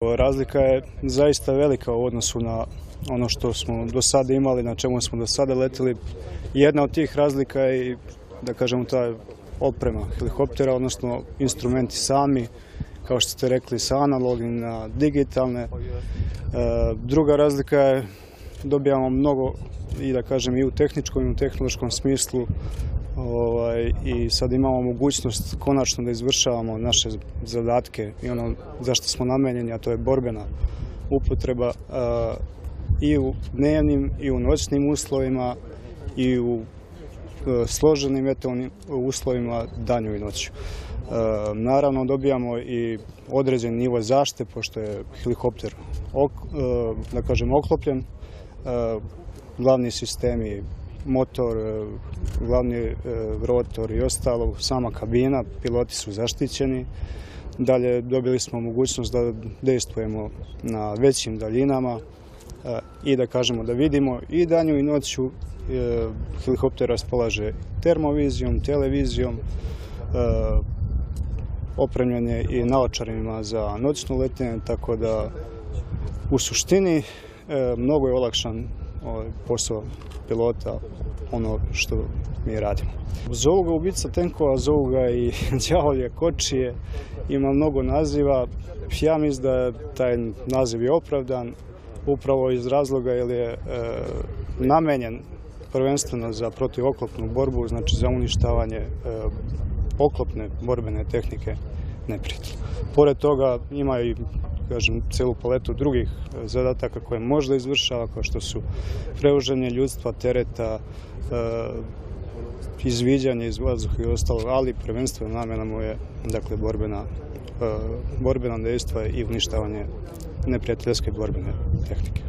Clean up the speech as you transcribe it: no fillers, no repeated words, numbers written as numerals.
Razlika je zaista velika u odnosu na ono što smo do sada imali, na čemu smo do sada letili. Jedna od tih razlika je, da kažemo, ta oprema helikoptera, odnosno instrumenti sami, kao što ste rekli, sa analognim na digitalne. Druga razlika je, dobijamo mnogo i da kažem i u tehničkom i u tehnološkom smislu i sad imamo mogućnost konačno da izvršavamo naše zadatke i ono za što smo namenjeni, a to je borbena upotreba i u dnevnim i u noćnim uslovima i u složenim meteornim uslovima danju i noću. Naravno dobijamo i određen nivo zaštite pošto je helikopter da kažem oklopljen, glavni sistemi, motor, glavni rotor i ostalo, sama kabina, piloti su zaštićeni. Dalje dobili smo mogućnost da dejstvujemo na većim daljinama i da kažemo da vidimo i danju i noću. Helikopter raspolaže termovizijom, televizijom, opremljen je i naočarima za noćno letenje, tako da u suštini mnogo je olakšan posao pilota, ono što mi radimo. Zovu ga ubica tenkova, zovu ga i đavolje kočije, ima mnogo naziva. Ja mislim da taj naziv je opravdan upravo iz razloga jer je namenjen prvenstveno za protivoklopnu borbu, znači za uništavanje oklopne borbene tehnike neprijatelja. Pored toga ima i celu paletu drugih zadataka koje možda izvršava, kao što su prevoženje ljudstva, tereta, izviđanje iz vazduha i ostalo, ali prvenstveno namena mu je borbena dejstva i uništavanje neprijateljske borbene tehnike.